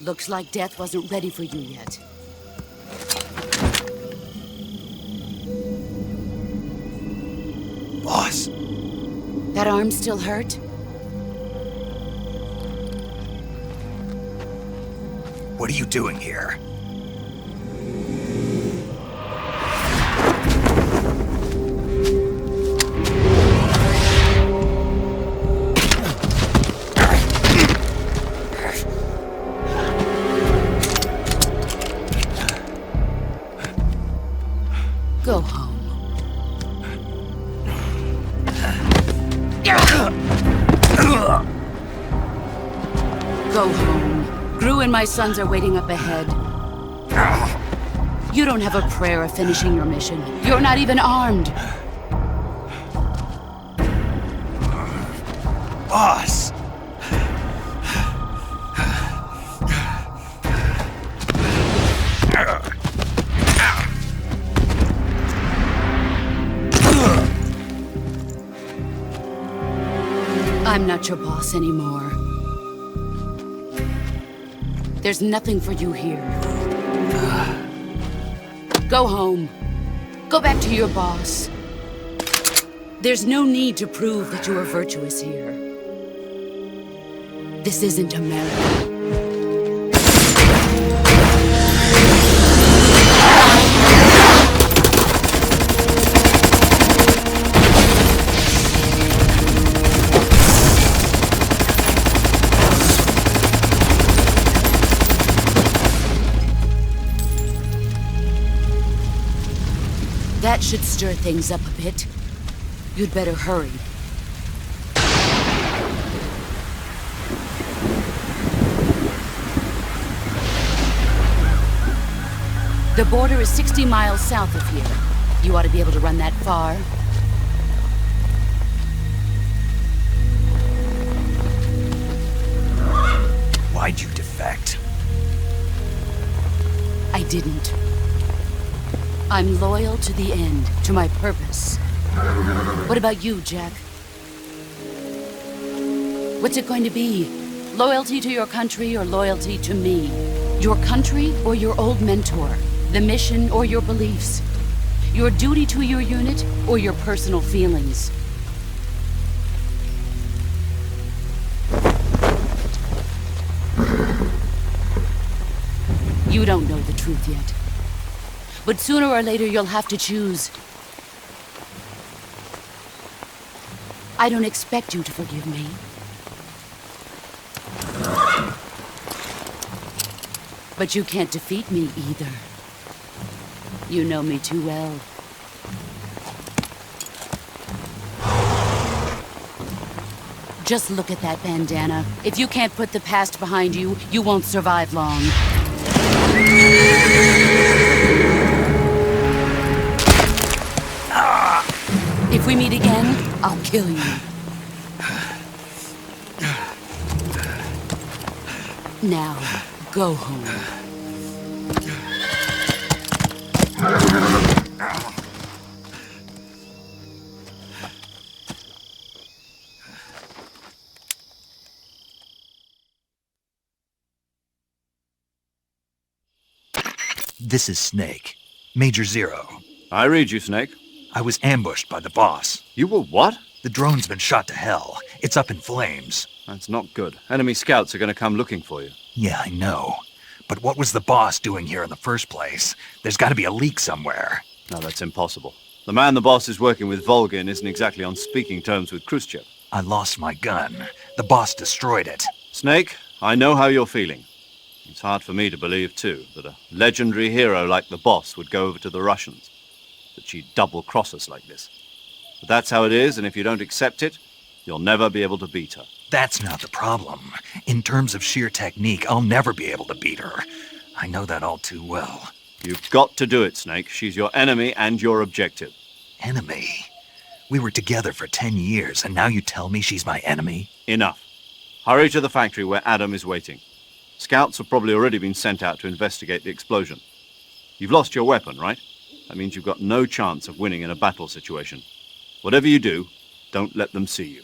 Looks like death wasn't ready for you yet. Boss. That arm still hurt? What are you doing here? Go home. Go home. Gru and my sons are waiting up ahead. You don't have a prayer of finishing your mission. You're not even armed. Boss! I'm not your boss anymore. There's nothing for you here. Go home. Go back to your boss. There's no need to prove that you are virtuous here. This isn't America. That should stir things up a bit. You'd better hurry. The border is 60 miles south of here. You ought to be able to run that far. Why'd you defect? I didn't. I'm loyal to the end, to my purpose. What about you, Jack? What's it going to be? Loyalty to your country or loyalty to me? Your country or your old mentor? The mission or your beliefs? Your duty to your unit or your personal feelings? You don't know the truth yet. But sooner or later, you'll have to choose. I don't expect you to forgive me. But you can't defeat me either. You know me too well. Just look at that bandana. If you can't put the past behind you, you won't survive long. If we meet again, I'll kill you. Now, go home. This is Snake. Major Zero. I read you, Snake. I was ambushed by the boss. You were what? The drone's been shot to hell. It's up in flames. That's not good. Enemy scouts are going to come looking for you. Yeah, I know. But what was the boss doing here in the first place? There's got to be a leak somewhere. No, that's impossible. The man the boss is working with, Volgin, isn't exactly on speaking terms with Khrushchev. I lost my gun. The boss destroyed it. Snake, I know how you're feeling. It's hard for me to believe, too, that a legendary hero like the boss would go over to the Russians. That she'd double-cross us like this. But that's how it is, and if you don't accept it, you'll never be able to beat her. That's not the problem. In terms of sheer technique, I'll never be able to beat her. I know that all too well. You've got to do it, Snake. She's your enemy and your objective. Enemy? We were together for 10 years, and now you tell me she's my enemy? Enough. Hurry to the factory where Adam is waiting. Scouts have probably already been sent out to investigate the explosion. You've lost your weapon, right? That means you've got no chance of winning in a battle situation. Whatever you do, don't let them see you.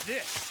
this?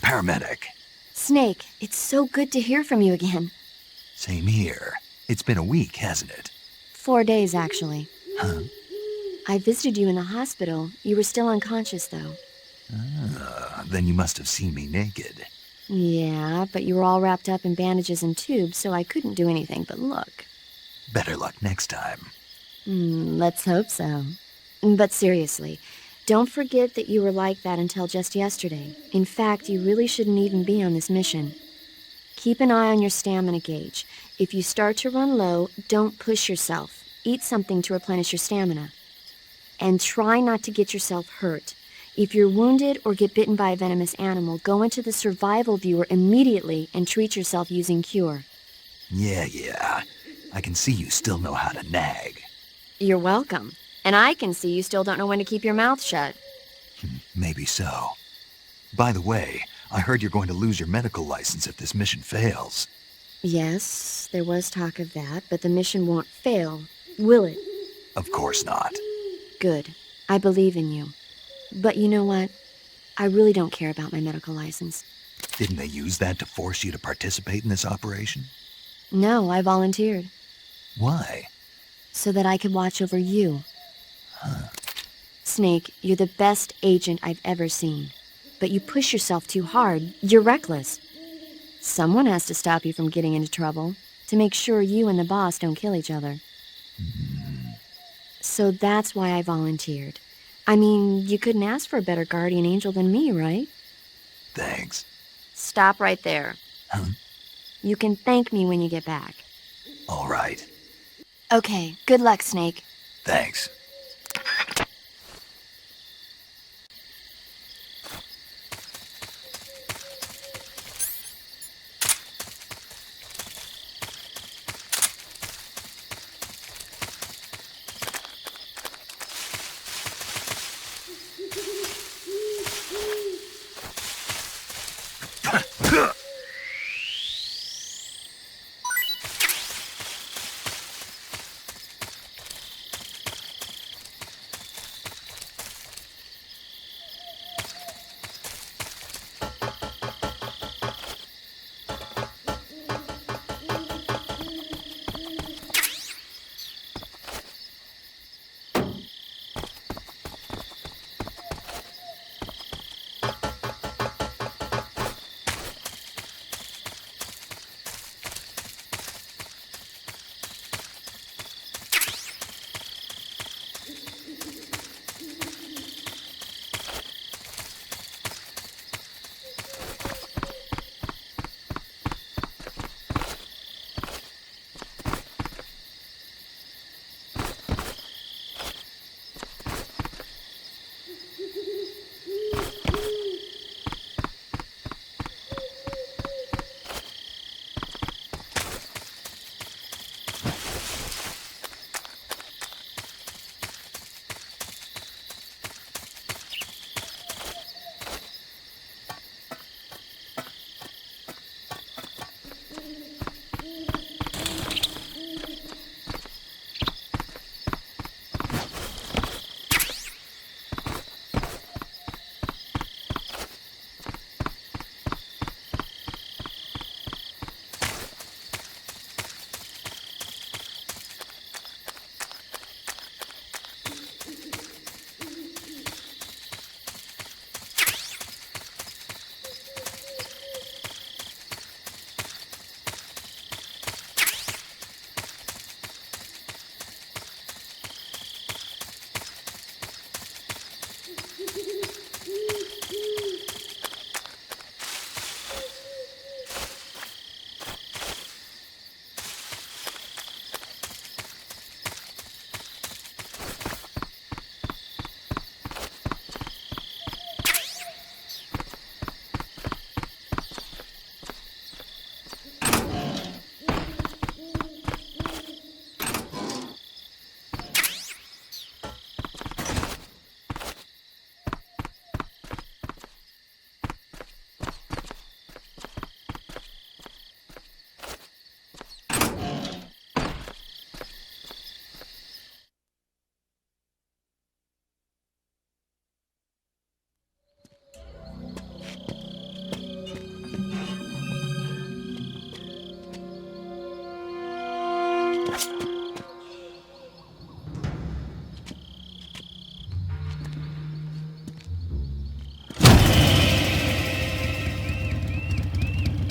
Paramedic. Snake, it's so good to hear from you again. Same here. It's been a week, hasn't it? 4 days, actually. Huh? I visited you in the hospital. You were still unconscious, though. Then you must have seen me naked. Yeah, but you were all wrapped up in bandages and tubes, so I couldn't do anything but look. Better luck next time. Let's hope so. But seriously, don't forget that you were like that until just yesterday. In fact, you really shouldn't even be on this mission. Keep an eye on your stamina gauge. If you start to run low, don't push yourself. Eat something to replenish your stamina. And try not to get yourself hurt. If you're wounded or get bitten by a venomous animal, go into the survival viewer immediately and treat yourself using Cure. Yeah. I can see you still know how to nag. You're welcome. And I can see you still don't know when to keep your mouth shut. Maybe so. By the way, I heard you're going to lose your medical license if this mission fails. Yes, there was talk of that, but the mission won't fail, will it? Of course not. Good. I believe in you. But you know what? I really don't care about my medical license. Didn't they use that to force you to participate in this operation? No, I volunteered. Why? So that I could watch over you. Huh. Snake, you're the best agent I've ever seen. But you push yourself too hard. You're reckless. Someone has to stop you from getting into trouble, to make sure you and the boss don't kill each other. So that's why I volunteered. I mean, you couldn't ask for a better guardian angel than me, right? Thanks. Stop right there. Huh? You can thank me when you get back. All right. Okay, good luck, Snake. Thanks.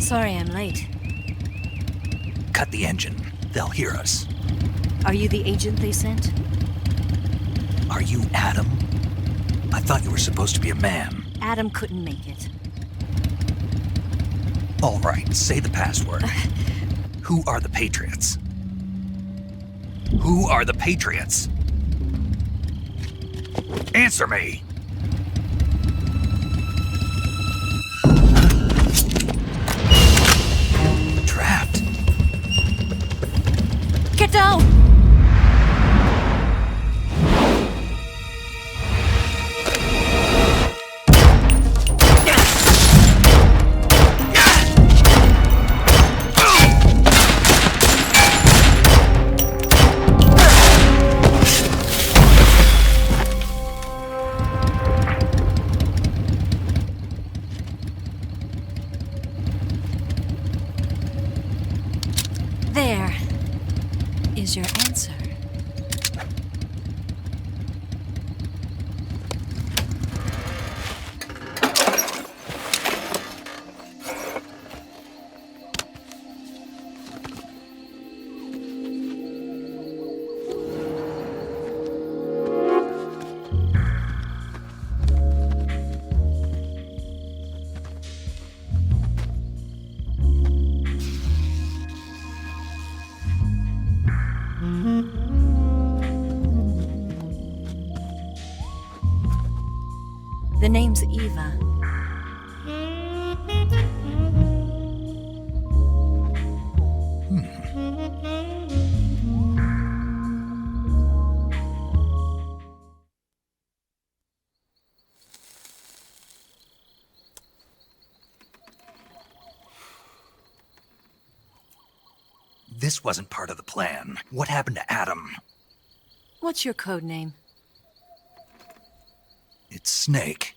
Sorry I'm late. Cut the engine. They'll hear us. Are you the agent they sent? Are you Adam? I thought you were supposed to be a man. Adam couldn't make it. All right, say the password. Who are the Patriots? Who are the Patriots? Answer me! Trapped. Get down! There is your answer. The name's Eva. This wasn't part of the plan. What happened to Adam? What's your code name? It's Snake.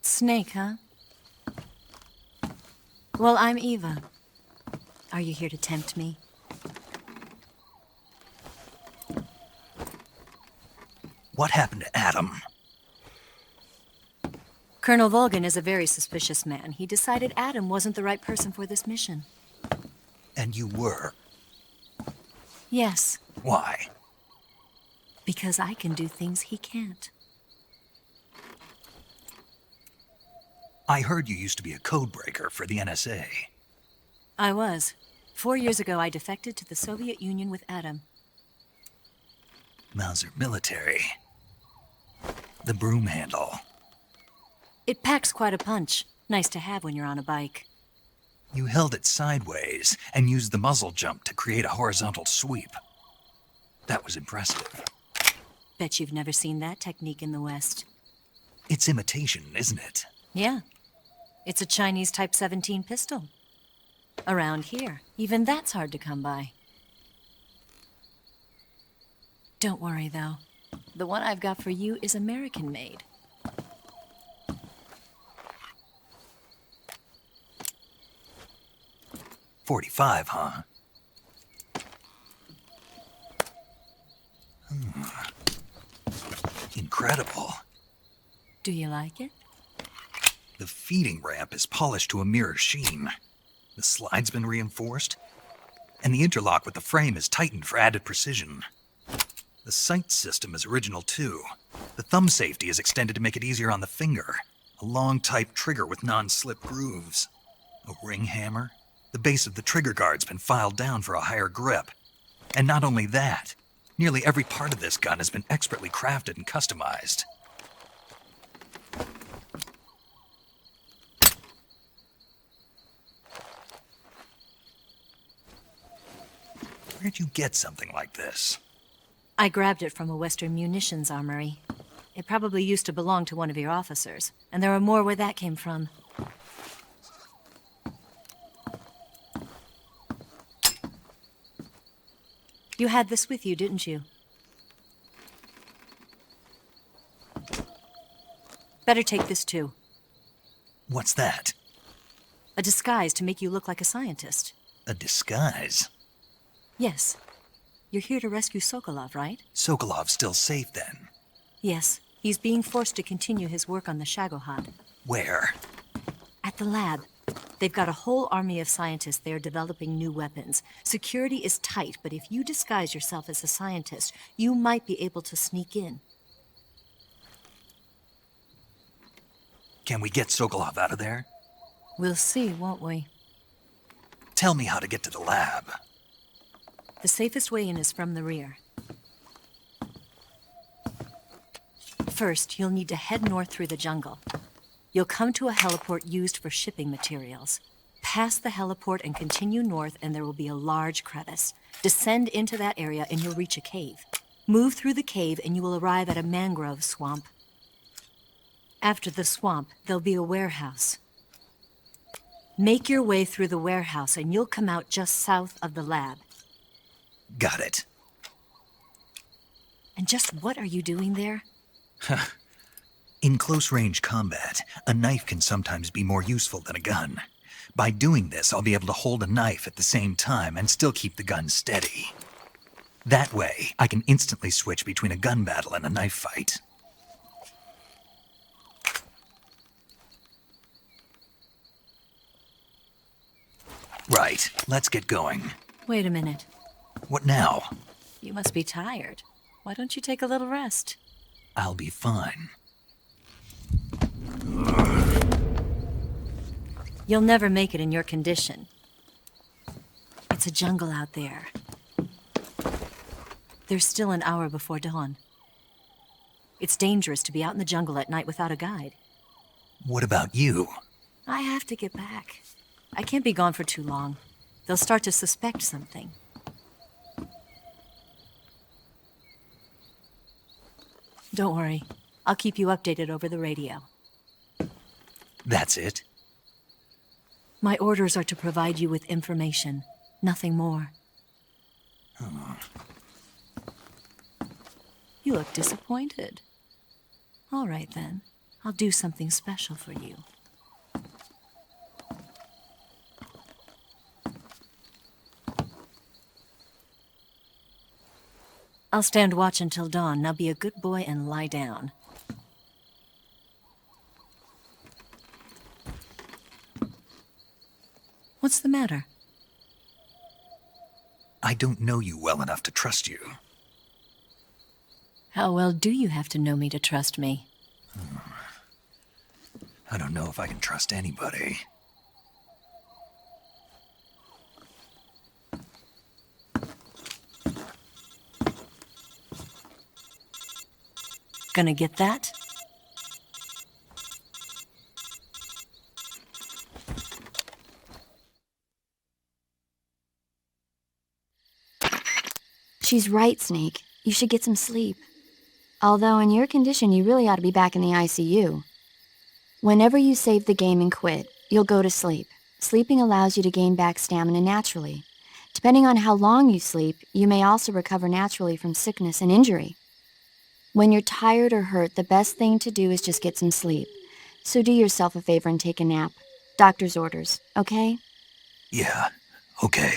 Snake, huh? Well, I'm Eva. Are you here to tempt me? What happened to Adam? Colonel Volgan is a very suspicious man. He decided Adam wasn't the right person for this mission. And you were. Yes, Why? because I can do things he can't. I heard you used to be a codebreaker for the NSA. I was. 4 years ago, I defected to the Soviet Union with Adam. Mauser military. The broom handle. It packs quite a punch. Nice to have when you're on a bike. You held it sideways and used the muzzle jump to create a horizontal sweep. That was impressive. Bet you've never seen that technique in the West. It's imitation, isn't it? Yeah. It's a Chinese Type 17 pistol. Around here, even that's hard to come by. Don't worry, though. The one I've got for you is American-made. .45, huh? Incredible. Do you like it? The feeding ramp is polished to a mirror sheen. The slide's been reinforced, and the interlock with the frame is tightened for added precision. The sight system is original too. The thumb safety is extended to make it easier on the finger. A long type trigger with non-slip grooves. A ring hammer. The base of the trigger guard's been filed down for a higher grip. And not only that, nearly every part of this gun has been expertly crafted and customized. Where'd you get something like this? I grabbed it from a Western munitions armory. It probably used to belong to one of your officers, and there are more where that came from. You had this with you, didn't you? Better take this too. What's that? A disguise to make you look like a scientist. A disguise? Yes. You're here to rescue Sokolov, right? Sokolov's still safe then. Yes. He's being forced to continue his work on the Shagohod. Where? At the lab. They've got a whole army of scientists there developing new weapons. Security is tight, but if you disguise yourself as a scientist, you might be able to sneak in. Can we get Sokolov out of there? We'll see, won't we? Tell me how to get to the lab. The safest way in is from the rear. First, you'll need to head north through the jungle. You'll come to a heliport used for shipping materials. Pass the heliport and continue north, and there will be a large crevice. Descend into that area and you'll reach a cave. Move through the cave and you will arrive at a mangrove swamp. After the swamp, there'll be a warehouse. Make your way through the warehouse and you'll come out just south of the lab. Got it. And just what are you doing there? In close-range combat, a knife can sometimes be more useful than a gun. By doing this, I'll be able to hold a knife at the same time and still keep the gun steady. That way, I can instantly switch between a gun battle and a knife fight. Right, let's get going. Wait a minute. What now? You must be tired. Why don't you take a little rest? I'll be fine. You'll never make it in your condition. It's a jungle out there. There's still an hour before dawn. It's dangerous to be out in the jungle at night without a guide. What about you? I have to get back. I can't be gone for too long. They'll start to suspect something. Don't worry. I'll keep you updated over the radio. That's it? My orders are to provide you with information, nothing more. You look disappointed. All right, then. I'll do something special for you. I'll stand watch until dawn. Now be a good boy and lie down. What's the matter? I don't know you well enough to trust you. How well do you have to know me to trust me? I don't know if I can trust anybody. Gonna get that? She's right, Snake. You should get some sleep. Although in your condition, you really ought to be back in the ICU. Whenever you save the game and quit, you'll go to sleep. Sleeping allows you to gain back stamina naturally. Depending on how long you sleep, you may also recover naturally from sickness and injury. When you're tired or hurt, the best thing to do is just get some sleep. So do yourself a favor and take a nap. Doctor's orders, okay? Yeah, okay.